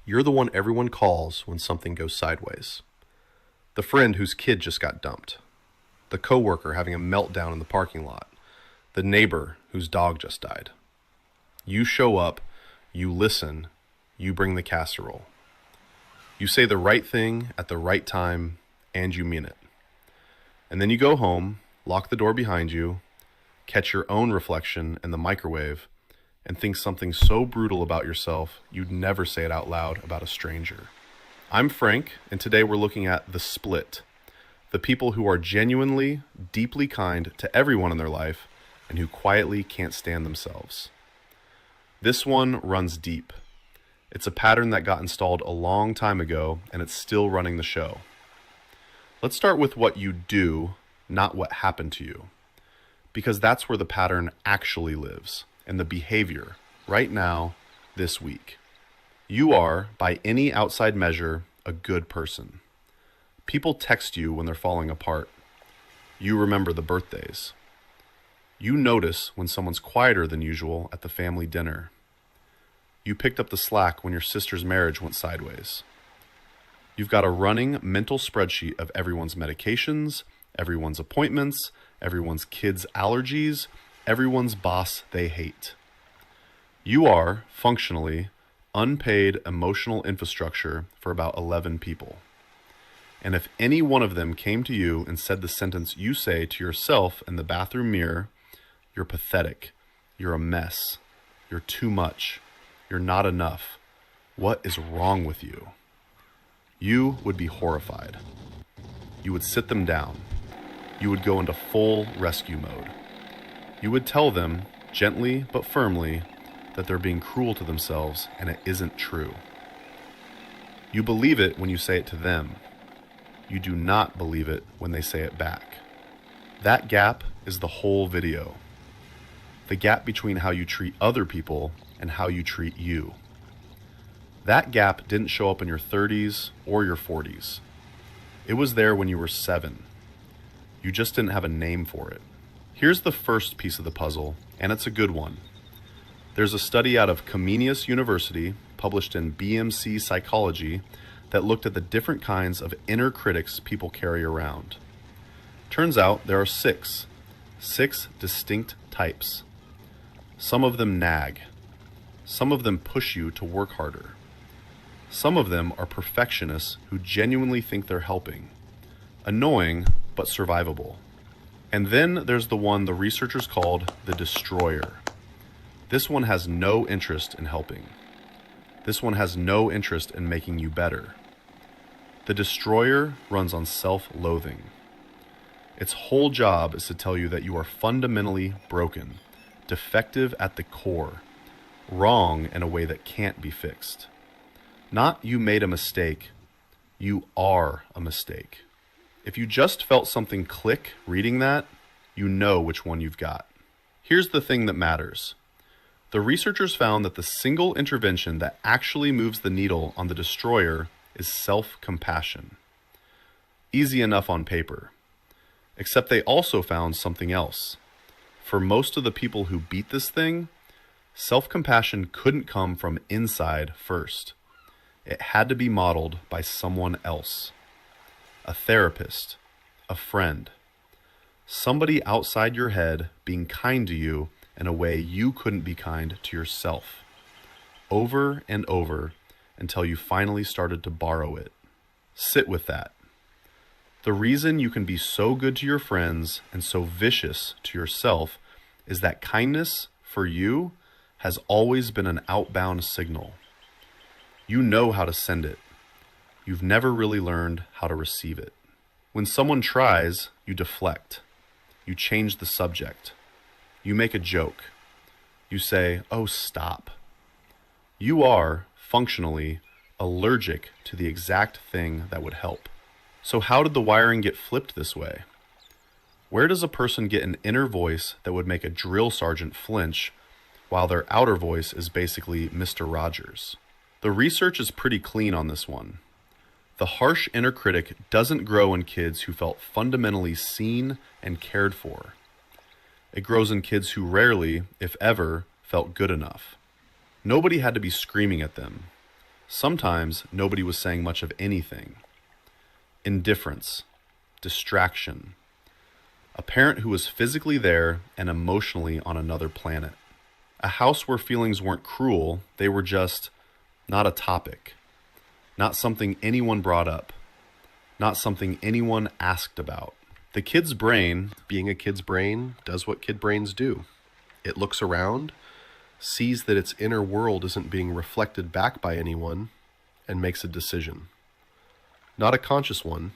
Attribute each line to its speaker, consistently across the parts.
Speaker 1: You're the one everyone calls when something goes sideways. The friend whose kid just got dumped. The coworker having a meltdown in the parking lot. The neighbor whose dog just died. You show up, you listen, you bring the casserole. You say the right thing at the right time, and you mean it. And then you go home, lock the door behind you, catch your own reflection in the microwave, and think something so brutal about yourself you'd never say it out loud about a stranger. I'm Frank, and today we're looking at the split. The people who are genuinely, deeply kind to everyone in their life, and who quietly can't stand themselves. This one runs deep. It's a pattern that got installed a long time ago, and it's still running the show. Let's start with what you do, not what happened to you. Because that's where the pattern actually lives, and the behavior, right now, this week. You are, by any outside measure, a good person. People text you when they're falling apart. You remember the birthdays. You notice when someone's quieter than usual at the family dinner. You picked up the slack when your sister's marriage went sideways. You've got a running mental spreadsheet of everyone's medications, everyone's appointments, everyone's kids' allergies, everyone's boss they hate. You are, functionally, unpaid emotional infrastructure for about 11 people. And if any one of them came to you and said the sentence you say to yourself in the bathroom mirror, "You're pathetic, you're a mess, you're too much, you're not enough, what is wrong with you?" you would be horrified. You would sit them down. You would go into full rescue mode. You would tell them, gently but firmly, that they're being cruel to themselves and it isn't true. You believe it when you say it to them. You do not believe it when they say it back. That gap is the whole video. The gap between how you treat other people and how you treat you. That gap didn't show up in your 30s or your 40s. It was there when you were 7. You just didn't have a name for it. Here's the first piece of the puzzle, and it's a good one. There's a study out of Comenius University, published in BMC Psychology, that looked at the different kinds of inner critics people carry around. Turns out there are six distinct types. Some of them nag. Some of them push you to work harder. Some of them are perfectionists who genuinely think they're helping. Annoying, but survivable. And then there's the one the researchers called the destroyer. This one has no interest in helping. This one has no interest in making you better. The destroyer runs on self-loathing. Its whole job is to tell you that you are fundamentally broken, defective at the core, wrong in a way that can't be fixed. Not you made a mistake, you are a mistake. If you just felt something click reading that, you know which one you've got. Here's the thing that matters. The researchers found that the single intervention that actually moves the needle on the destroyer is self-compassion. Easy enough on paper. Except they also found something else. For most of the people who beat this thing, self-compassion couldn't come from inside first. It had to be modeled by someone else. A therapist, a friend. Somebody outside your head being kind to you in a way you couldn't be kind to yourself. Over and over until you finally started to borrow it. Sit with that. The reason you can be so good to your friends and so vicious to yourself is that kindness, for you, has always been an outbound signal. You know how to send it. You've never really learned how to receive it. When someone tries, you deflect. You change the subject. You make a joke. You say, "Oh, stop." You are, functionally, allergic to the exact thing that would help. So how did the wiring get flipped this way? Where does a person get an inner voice that would make a drill sergeant flinch while their outer voice is basically Mr. Rogers? The research is pretty clean on this one. The harsh inner critic doesn't grow in kids who felt fundamentally seen and cared for. It grows in kids who rarely, if ever, felt good enough. Nobody had to be screaming at them. Sometimes nobody was saying much of anything. Indifference, distraction. A parent who was physically there and emotionally on another planet. A house where feelings weren't cruel, they were just not a topic. Not something anyone brought up. Not something anyone asked about. The kid's brain, being a kid's brain, does what kid brains do. It looks around, sees that its inner world isn't being reflected back by anyone, and makes a decision. Not a conscious one,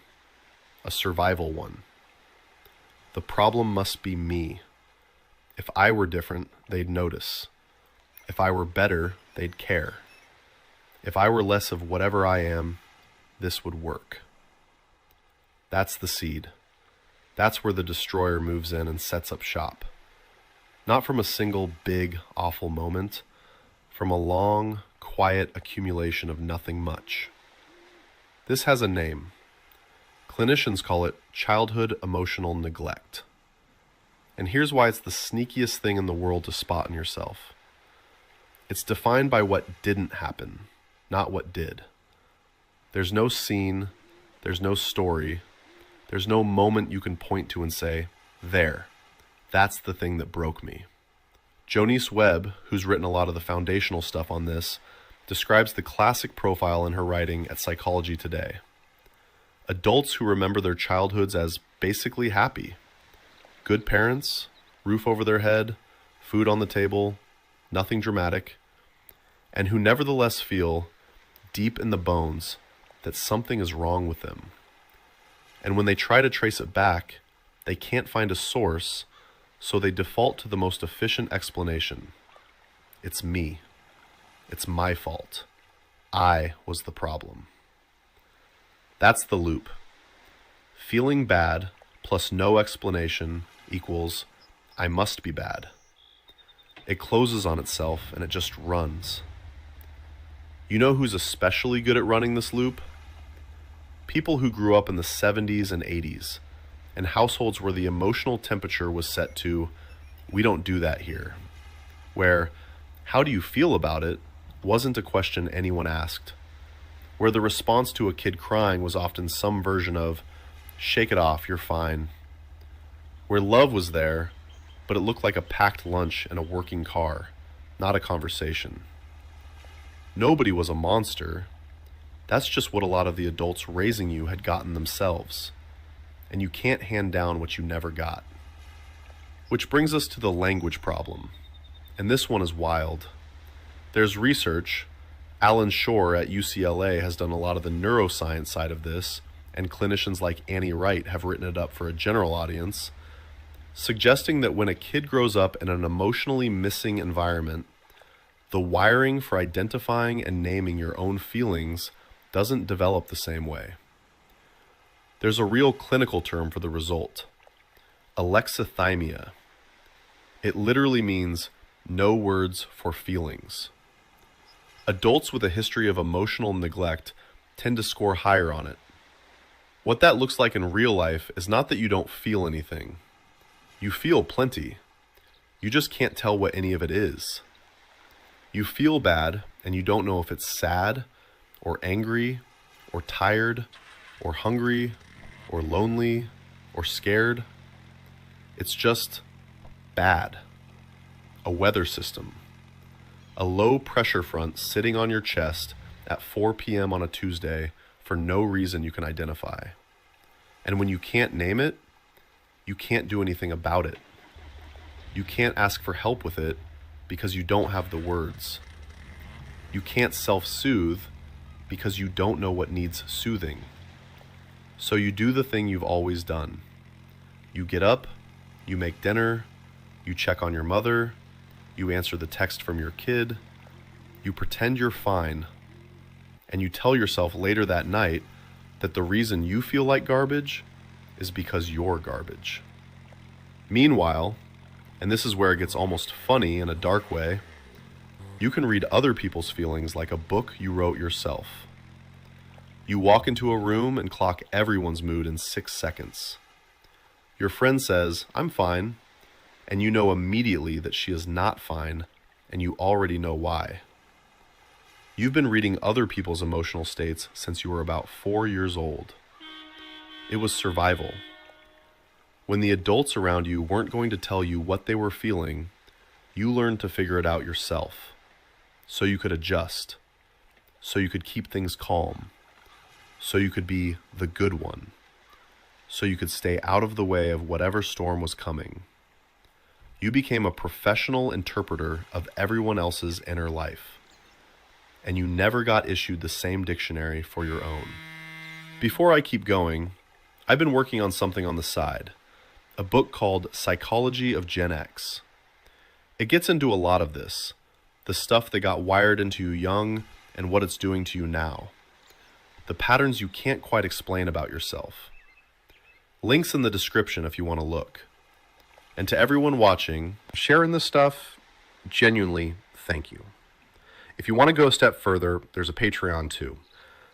Speaker 1: a survival one. The problem must be me. If I were different, they'd notice. If I were better, they'd care. If I were less of whatever I am, this would work. That's the seed. That's where the destroyer moves in and sets up shop. Not from a single big, awful moment, from a long, quiet accumulation of nothing much. This has a name. Clinicians call it childhood emotional neglect. And here's why it's the sneakiest thing in the world to spot in yourself. It's defined by what didn't happen, not what did. There's no scene, there's no story, there's no moment you can point to and say, there, that's the thing that broke me. Jonice Webb, who's written a lot of the foundational stuff on this, describes the classic profile in her writing at Psychology Today. Adults who remember their childhoods as basically happy. Good parents, roof over their head, food on the table, nothing dramatic, and who nevertheless feel, deep in the bones, that something is wrong with them. And when they try to trace it back, they can't find a source, so they default to the most efficient explanation. It's me. It's my fault. I was the problem. That's the loop. Feeling bad plus no explanation equals I must be bad. It closes on itself and it just runs. You know who's especially good at running this loop? People who grew up in the 70s and 80s, and households where the emotional temperature was set to, we don't do that here. Where, how do you feel about it, wasn't a question anyone asked. Where the response to a kid crying was often some version of, shake it off, you're fine. Where love was there, but it looked like a packed lunch and a working car, not a conversation. Nobody was a monster. That's just what a lot of the adults raising you had gotten themselves. And you can't hand down what you never got. Which brings us to the language problem. And this one is wild. There's research. Alan Shore at UCLA has done a lot of the neuroscience side of this, and clinicians like Annie Wright have written it up for a general audience, suggesting that when a kid grows up in an emotionally missing environment, the wiring for identifying and naming your own feelings doesn't develop the same way. There's a real clinical term for the result, alexithymia. It literally means no words for feelings. Adults with a history of emotional neglect tend to score higher on it. What that looks like in real life is not that you don't feel anything. You feel plenty. You just can't tell what any of it is. You feel bad and you don't know if it's sad or angry or tired or hungry or lonely or scared. It's just bad. A weather system. A low pressure front sitting on your chest at 4 p.m. on a Tuesday for no reason you can identify. And when you can't name it, you can't do anything about it. You can't ask for help with it because you don't have the words. You can't self-soothe because you don't know what needs soothing. So you do the thing you've always done. You get up, you make dinner, you check on your mother, you answer the text from your kid, you pretend you're fine, and you tell yourself later that night that the reason you feel like garbage is because you're garbage. Meanwhile, and this is where it gets almost funny in a dark way, you can read other people's feelings like a book you wrote yourself. You walk into a room and clock everyone's mood in 6 seconds. Your friend says, "I'm fine," and you know immediately that she is not fine, and you already know why. You've been reading other people's emotional states since you were about 4 years old. It was survival. When the adults around you weren't going to tell you what they were feeling, you learned to figure it out yourself, so you could adjust, so you could keep things calm, so you could be the good one, so you could stay out of the way of whatever storm was coming. You became a professional interpreter of everyone else's inner life, and you never got issued the same dictionary for your own. Before I keep going, I've been working on something on the side, a book called Psychology of Gen X. It gets into a lot of this, the stuff that got wired into you young and what it's doing to you now, the patterns you can't quite explain about yourself. Links in the description if you want to look. And to everyone watching, sharing this stuff, genuinely, thank you. If you want to go a step further, there's a Patreon too.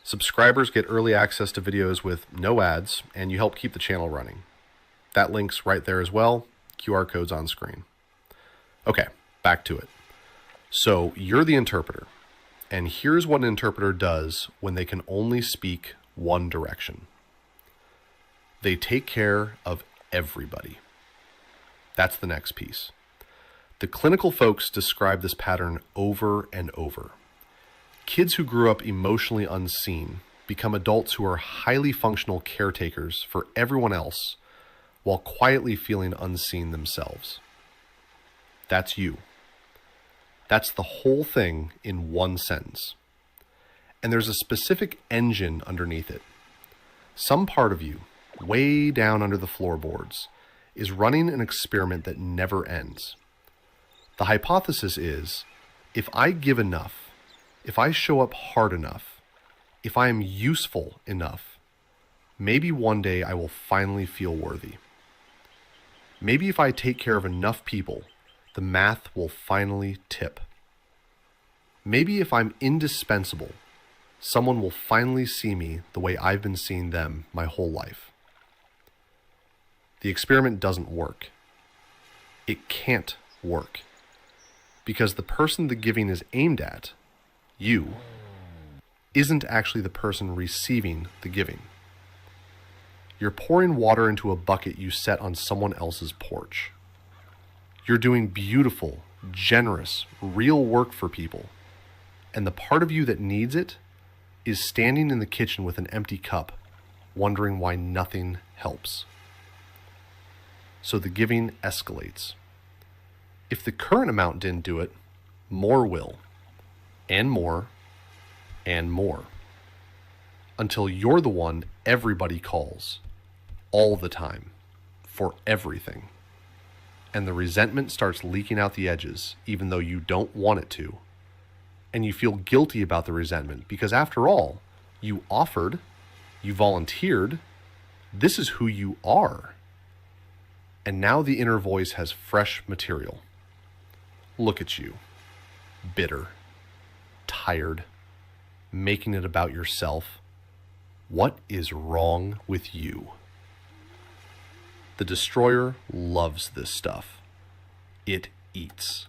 Speaker 1: Subscribers get early access to videos with no ads, and you help keep the channel running. That link's right there as well. QR code's on screen. Okay, back to it. So you're the interpreter, and here's what an interpreter does when they can only speak one direction. They take care of everybody. That's the next piece. The clinical folks describe this pattern over and over. Kids who grew up emotionally unseen become adults who are highly functional caretakers for everyone else while quietly feeling unseen themselves. That's you. That's the whole thing in one sentence. And there's a specific engine underneath it. Some part of you, way down under the floorboards, is running an experiment that never ends. The hypothesis is, if I give enough, if I show up hard enough, if I am useful enough, maybe one day I will finally feel worthy. Maybe if I take care of enough people, the math will finally tip. Maybe if I'm indispensable, someone will finally see me the way I've been seeing them my whole life. The experiment doesn't work. It can't work. Because the person the giving is aimed at, you, isn't actually the person receiving the giving. You're pouring water into a bucket you set on someone else's porch. You're doing beautiful, generous, real work for people, and the part of you that needs it is standing in the kitchen with an empty cup, wondering why nothing helps. So the giving escalates. If the current amount didn't do it, more will, and more, and more, until you're the one everybody calls, all the time, for everything. And the resentment starts leaking out the edges, even though you don't want it to. And you feel guilty about the resentment, because after all, you offered, you volunteered, this is who you are. And now the inner voice has fresh material. Look at you, bitter, tired, making it about yourself. What is wrong with you? The destroyer loves this stuff. It eats.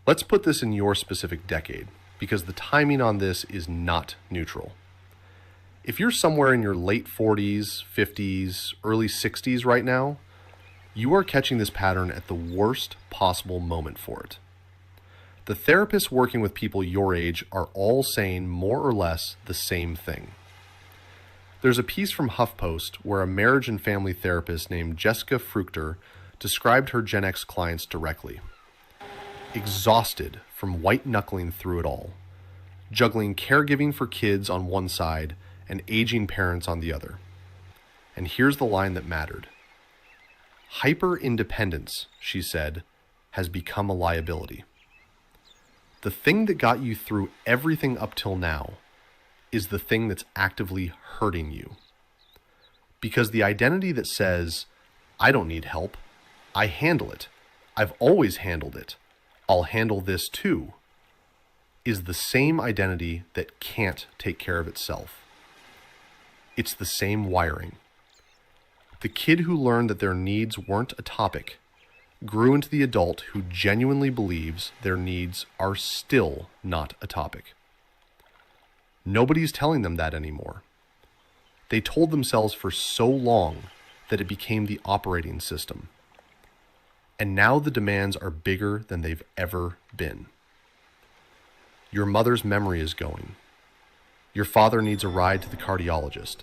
Speaker 1: Let's put this in your specific decade, because the timing on this is not neutral. If you're somewhere in your late 40s, 50s, early 60s right now, you are catching this pattern at the worst possible moment for it. The therapists working with people your age are all saying more or less the same thing. There's a piece from HuffPost where a marriage and family therapist named Jessica Fruchter described her Gen X clients directly. Exhausted from white-knuckling through it all, juggling caregiving for kids on one side and aging parents on the other. And here's the line that mattered. Hyper-independence, she said, has become a liability. The thing that got you through everything up till now is the thing that's actively hurting you. Because the identity that says, I don't need help, I handle it, I've always handled it, I'll handle this too, is the same identity that can't take care of itself. It's the same wiring. The kid who learned that their needs weren't a topic, grew into the adult who genuinely believes their needs are still not a topic. Nobody's telling them that anymore. They told themselves for so long that it became the operating system. And now the demands are bigger than they've ever been. Your mother's memory is going. Your father needs a ride to the cardiologist.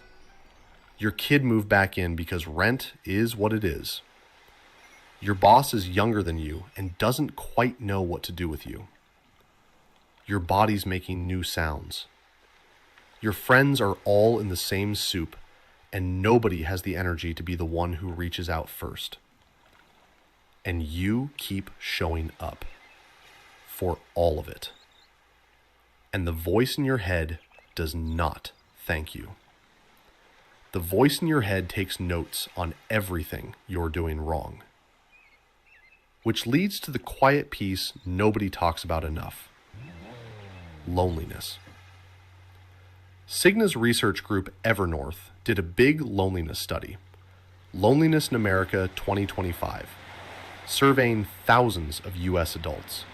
Speaker 1: Your kid moved back in because rent is what it is. Your boss is younger than you and doesn't quite know what to do with you. Your body's making new sounds. Your friends are all in the same soup, and nobody has the energy to be the one who reaches out first. And you keep showing up for all of it. And the voice in your head does not thank you. The voice in your head takes notes on everything you're doing wrong. Which leads to the quiet piece nobody talks about enough. Loneliness. Cigna's research group Evernorth did a big loneliness study, Loneliness in America 2025, surveying thousands of U.S. adults.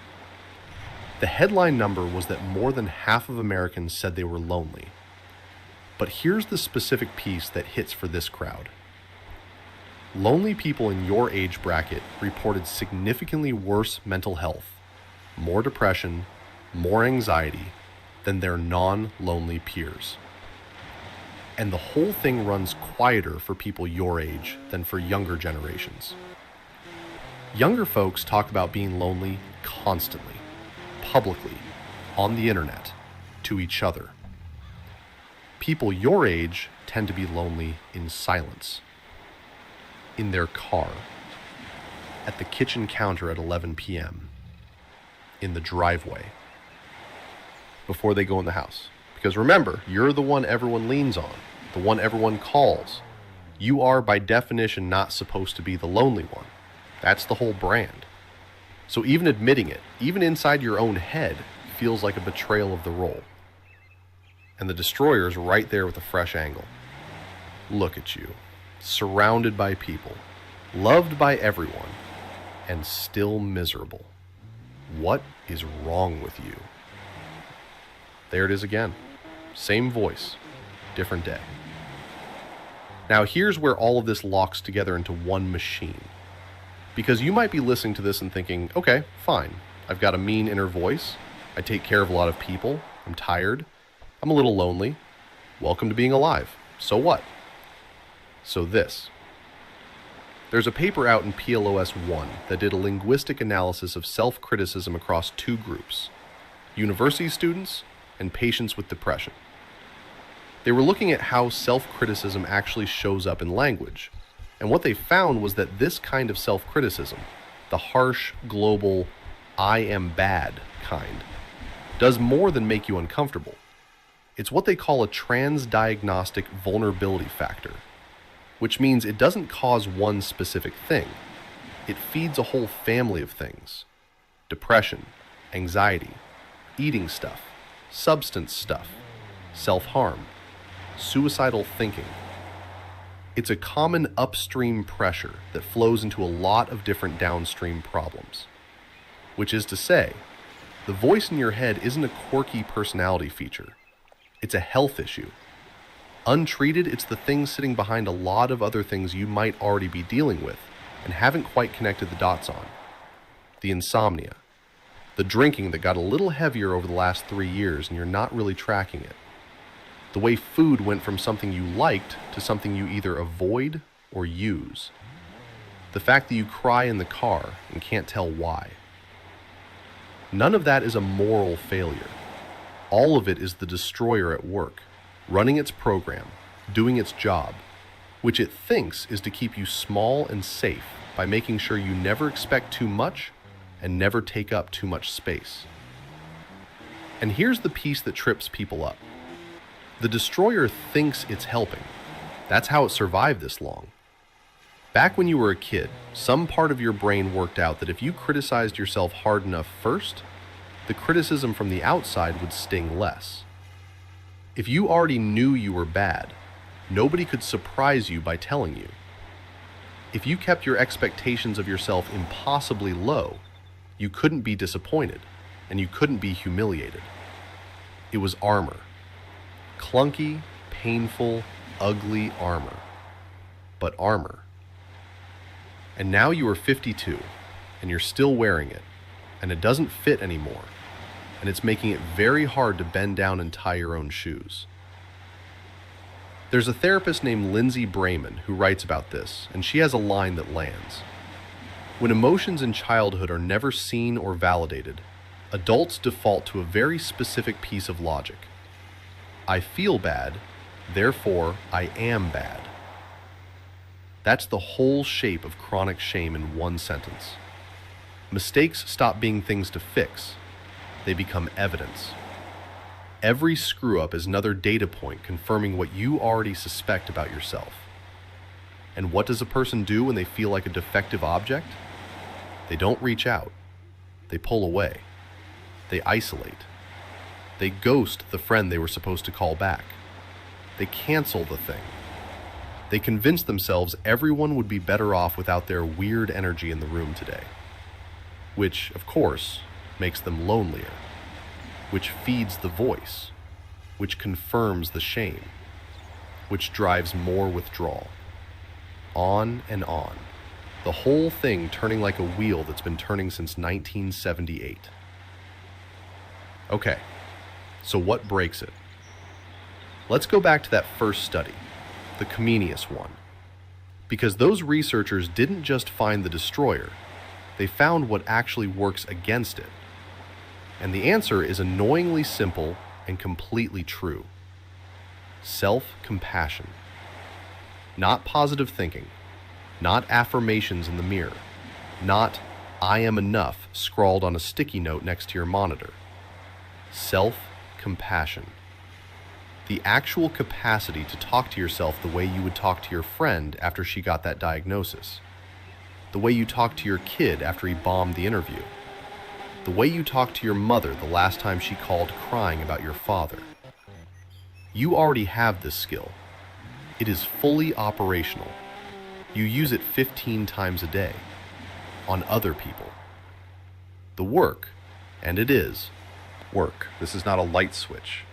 Speaker 1: The headline number was that more than half of Americans said they were lonely. But here's the specific piece that hits for this crowd. Lonely people in your age bracket reported significantly worse mental health, more depression, more anxiety than their non-lonely peers. And the whole thing runs quieter for people your age than for younger generations. Younger folks talk about being lonely constantly, publicly, on the internet, to each other. People your age tend to be lonely in silence, in their car, at the kitchen counter at 11 p.m., in the driveway, before they go in the house. Because remember, you're the one everyone leans on, the one everyone calls. You are, by definition, not supposed to be the lonely one. That's the whole brand. So even admitting it, even inside your own head, feels like a betrayal of the role. And the destroyer's right there with a fresh angle. Look at you, surrounded by people, loved by everyone, and still miserable. What is wrong with you? There it is again. Same voice, different day. Now here's where all of this locks together into one machine. Because you might be listening to this and thinking, okay, fine. I've got a mean inner voice. I take care of a lot of people. I'm tired. I'm a little lonely. Welcome to being alive. So what? So this. There's a paper out in PLOS 1 that did a linguistic analysis of self-criticism across two groups, university students and patients with depression. They were looking at how self-criticism actually shows up in language, and what they found was that this kind of self-criticism, the harsh, global, I am bad kind, does more than make you uncomfortable. It's what they call a transdiagnostic vulnerability factor, which means it doesn't cause one specific thing. It feeds a whole family of things. Depression, anxiety, eating stuff, substance stuff, self-harm, suicidal thinking. It's a common upstream pressure that flows into a lot of different downstream problems. Which is to say, the voice in your head isn't a quirky personality feature. It's a health issue. Untreated, it's the thing sitting behind a lot of other things you might already be dealing with and haven't quite connected the dots on. The insomnia, the drinking that got a little heavier over the last 3 years and you're not really tracking it. The way food went from something you liked to something you either avoid or use. The fact that you cry in the car and can't tell why. None of that is a moral failure. All of it is the destroyer at work, running its program, doing its job, which it thinks is to keep you small and safe by making sure you never expect too much and never take up too much space. And here's the piece that trips people up. The destroyer thinks it's helping. That's how it survived this long. Back when you were a kid, some part of your brain worked out that if you criticized yourself hard enough first, the criticism from the outside would sting less. If you already knew you were bad, nobody could surprise you by telling you. If you kept your expectations of yourself impossibly low, you couldn't be disappointed, and you couldn't be humiliated. It was armor. Clunky, painful, ugly armor. But armor. And now you are 52, and you're still wearing it, and it doesn't fit anymore, and it's making it very hard to bend down and tie your own shoes. There's a therapist named Lindsay Brayman who writes about this, and she has a line that lands. When emotions in childhood are never seen or validated, adults default to a very specific piece of logic. I feel bad, therefore I am bad. That's the whole shape of chronic shame in one sentence. Mistakes stop being things to fix. They become evidence. Every screw-up is another data point confirming what you already suspect about yourself. And what does a person do when they feel like a defective object? They don't reach out. They pull away. They isolate. They ghost the friend they were supposed to call back. They cancel the thing. They convince themselves everyone would be better off without their weird energy in the room today. Which, of course, makes them lonelier. Which feeds the voice, which confirms the shame, which drives more withdrawal. On and on. The whole thing turning like a wheel that's been turning since 1978. Okay, so what breaks it? Let's go back to that first study, the Comenius one. Because those researchers didn't just find the destroyer, they found what actually works against it. And the answer is annoyingly simple and completely true. Self-compassion. Not positive thinking. Not affirmations in the mirror. Not, I am enough, scrawled on a sticky note next to your monitor. Self-compassion. The actual capacity to talk to yourself the way you would talk to your friend after she got that diagnosis. The way you talk to your kid after he bombed the interview. The way you talked to your mother the last time she called crying about your father. You already have this skill. It is fully operational. You use it 15 times a day. On other people. The work, and it is work, this is not a light switch,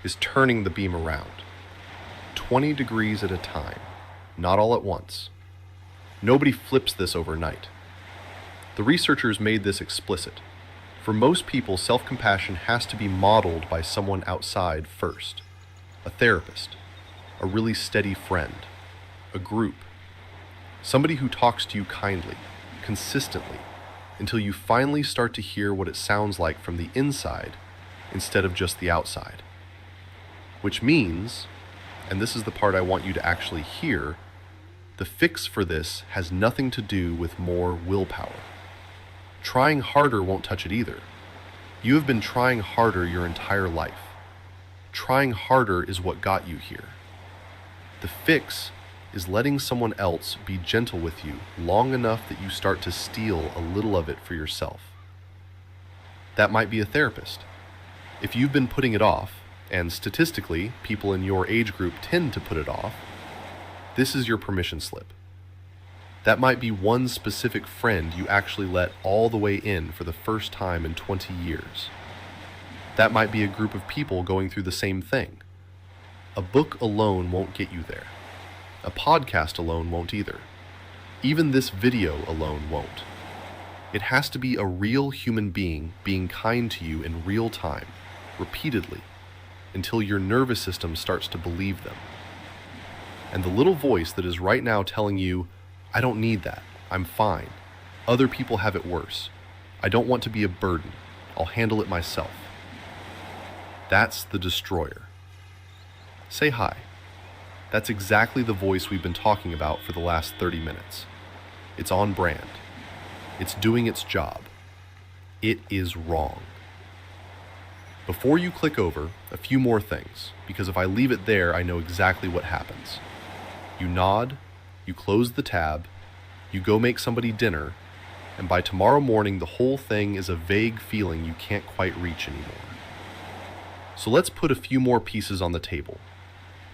Speaker 1: is turning the beam around. 20 degrees at a time, not all at once. Nobody flips this overnight. The researchers made this explicit. For most people, self-compassion has to be modeled by someone outside first. A therapist, a really steady friend, a group, somebody who talks to you kindly, consistently, until you finally start to hear what it sounds like from the inside instead of just the outside. Which means, and this is the part I want you to actually hear, the fix for this has nothing to do with more willpower. Trying harder won't touch it either. You have been trying harder your entire life. Trying harder is what got you here. The fix is letting someone else be gentle with you long enough that you start to steal a little of it for yourself. That might be a therapist. If you've been putting it off, and statistically, people in your age group tend to put it off, this is your permission slip. That might be one specific friend you actually let all the way in for the first time in 20 years. That might be a group of people going through the same thing. A book alone won't get you there. A podcast alone won't either. Even this video alone won't. It has to be a real human being being kind to you in real time, repeatedly, until your nervous system starts to believe them. And the little voice that is right now telling you, I don't need that. I'm fine. Other people have it worse. I don't want to be a burden. I'll handle it myself. That's the destroyer. Say hi. That's exactly the voice we've been talking about for the last 30 minutes. It's on brand. It's doing its job. It is wrong. Before you click over, a few more things, because if I leave it there, I know exactly what happens. You nod, you close the tab, you go make somebody dinner, and by tomorrow morning the whole thing is a vague feeling you can't quite reach anymore. So let's put a few more pieces on the table,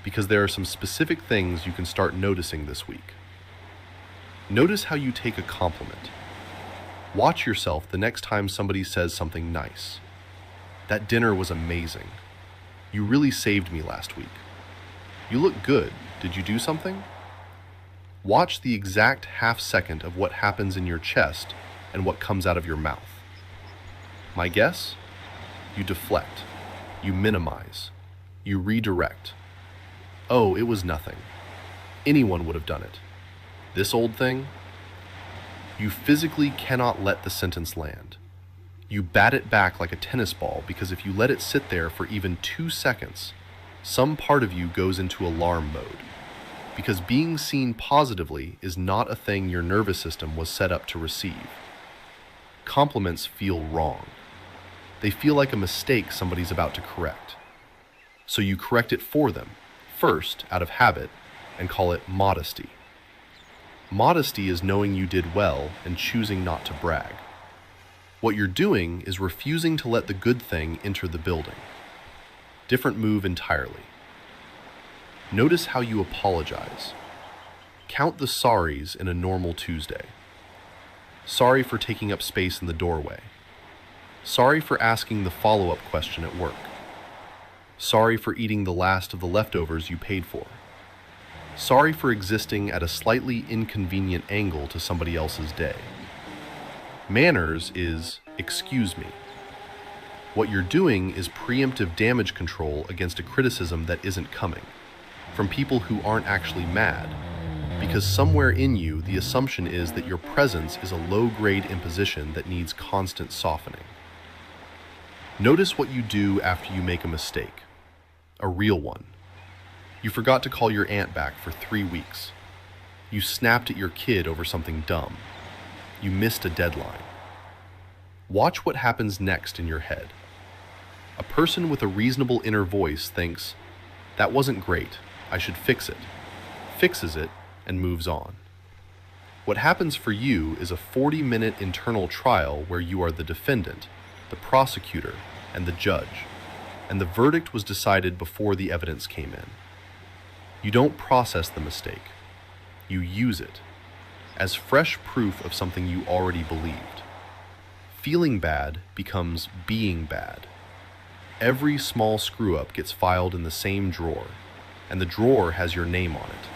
Speaker 1: because there are some specific things you can start noticing this week. Notice how you take a compliment. Watch yourself the next time somebody says something nice. That dinner was amazing. You really saved me last week. You look good. Did you do something? Watch the exact half second of what happens in your chest and what comes out of your mouth. My guess? You deflect. You minimize. You redirect. Oh, it was nothing. Anyone would have done it. This old thing? You physically cannot let the sentence land. You bat it back like a tennis ball because if you let it sit there for even 2 seconds, some part of you goes into alarm mode. Because being seen positively is not a thing your nervous system was set up to receive. Compliments feel wrong. They feel like a mistake somebody's about to correct. So you correct it for them, first out of habit, and call it modesty. Modesty is knowing you did well and choosing not to brag. What you're doing is refusing to let the good thing enter the building. Different move entirely. Notice how you apologize. Count the sorries in a normal Tuesday. Sorry for taking up space in the doorway. Sorry for asking the follow-up question at work. Sorry for eating the last of the leftovers you paid for. Sorry for existing at a slightly inconvenient angle to somebody else's day. Manners is excuse me. What you're doing is preemptive damage control against a criticism that isn't coming, from people who aren't actually mad, because somewhere in you the assumption is that your presence is a low-grade imposition that needs constant softening. Notice what you do after you make a mistake, a real one. You forgot to call your aunt back for 3 weeks. You snapped at your kid over something dumb. You missed a deadline. Watch what happens next in your head. A person with a reasonable inner voice thinks, "That wasn't great, I should fix it," fixes it, and moves on. What happens for you is a 40-minute internal trial where you are the defendant, the prosecutor, and the judge, and the verdict was decided before the evidence came in. You don't process the mistake. You use it as fresh proof of something you already believed. Feeling bad becomes being bad. Every small screw-up gets filed in the same drawer, and the drawer has your name on it,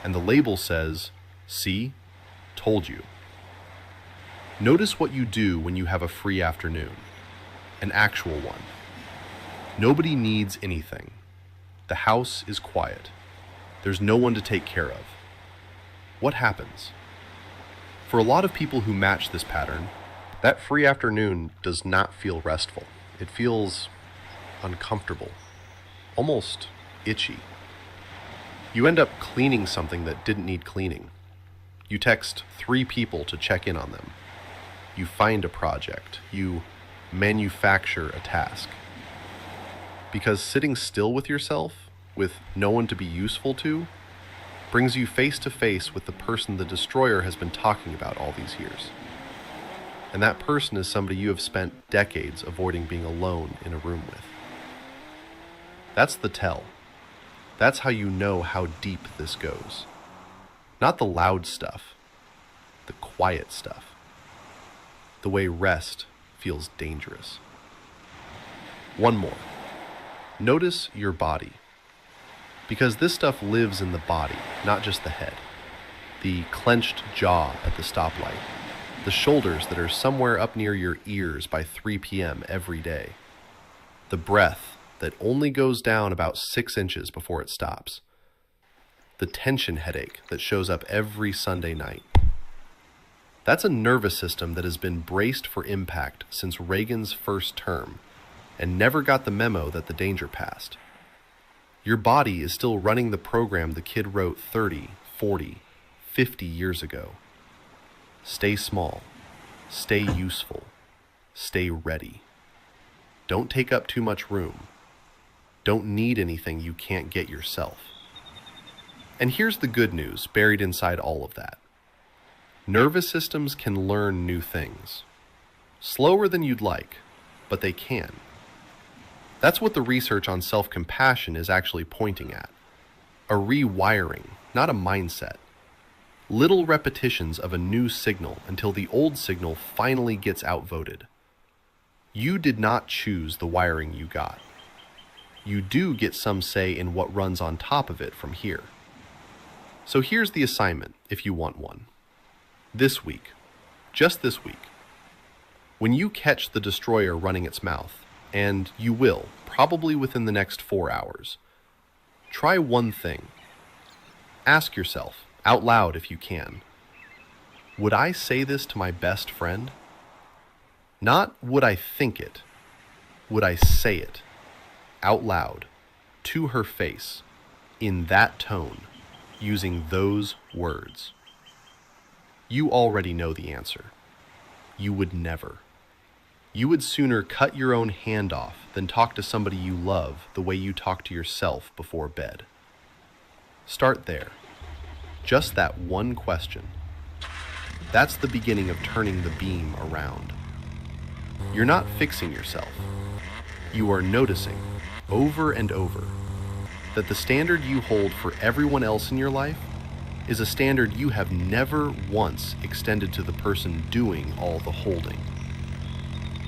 Speaker 1: and the label says, "See? Told you." Notice what you do when you have a free afternoon, an actual one. Nobody needs anything. The house is quiet. There's no one to take care of. What happens? For a lot of people who match this pattern, that free afternoon does not feel restful. It feels uncomfortable, almost itchy. You end up cleaning something that didn't need cleaning. You text 3 people to check in on them. You find a project. You manufacture a task. Because sitting still with yourself, with no one to be useful to, brings you face to face with the person the destroyer has been talking about all these years. And that person is somebody you have spent decades avoiding being alone in a room with. That's the tell. That's how you know how deep this goes. Not the loud stuff, the quiet stuff. The way rest feels dangerous. One more. Notice your body. Because this stuff lives in the body, not just the head. The clenched jaw at the stoplight. The shoulders that are somewhere up near your ears by 3 p.m. every day. The breath that only goes down about 6 inches before it stops. The tension headache that shows up every Sunday night. That's a nervous system that has been braced for impact since Reagan's first term and never got the memo that the danger passed. Your body is still running the program the kid wrote 30, 40, 50 years ago. Stay small. Stay useful. Stay ready. Don't take up too much room. Don't need anything you can't get yourself. And here's the good news buried inside all of that. Nervous systems can learn new things. Slower than you'd like, but they can. That's what the research on self-compassion is actually pointing at. A rewiring, not a mindset. Little repetitions of a new signal until the old signal finally gets outvoted. You did not choose the wiring you got. You do get some say in what runs on top of it from here. So here's the assignment, if you want one. This week, just this week, when you catch the destroyer running its mouth, and you will, probably within the next 4 hours, try one thing. Ask yourself, out loud if you can, would I say this to my best friend? Not would I think it, would I say it, out loud, to her face, in that tone, using those words? You already know the answer. You would never. You would sooner cut your own hand off than talk to somebody you love the way you talk to yourself before bed. Start there. Just that one question. That's the beginning of turning the beam around. You're not fixing yourself. You are noticing, over and over, that the standard you hold for everyone else in your life is a standard you have never once extended to the person doing all the holding.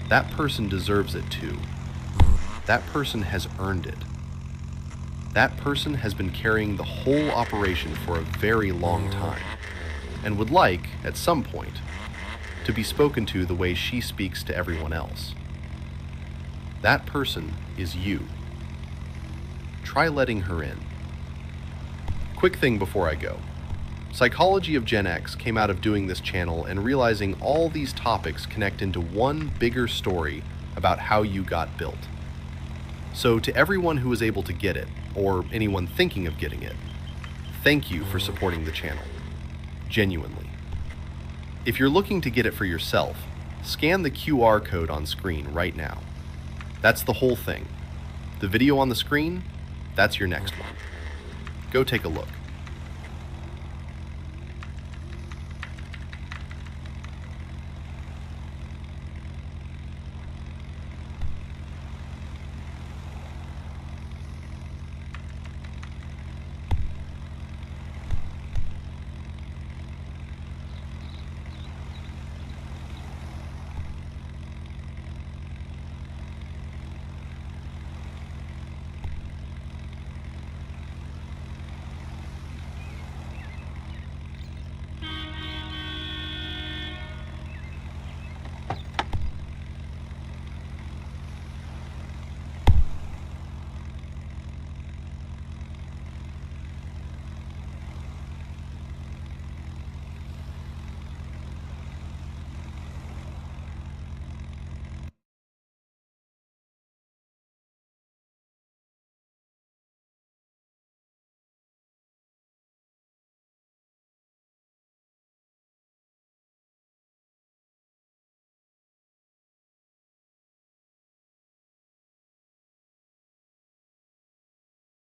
Speaker 1: That person deserves it too. That person has earned it. That person has been carrying the whole operation for a very long time and would like, at some point, to be spoken to the way she speaks to everyone else. That person is you. Try letting her in. Quick thing before I go. Psychology of Gen X came out of doing this channel and realizing all these topics connect into one bigger story about how you got built. So to everyone who was able to get it, or anyone thinking of getting it, thank you for supporting the channel. Genuinely. If you're looking to get it for yourself, scan the QR code on screen right now. That's the whole thing. The video on the screen, that's your next one. Go take a look.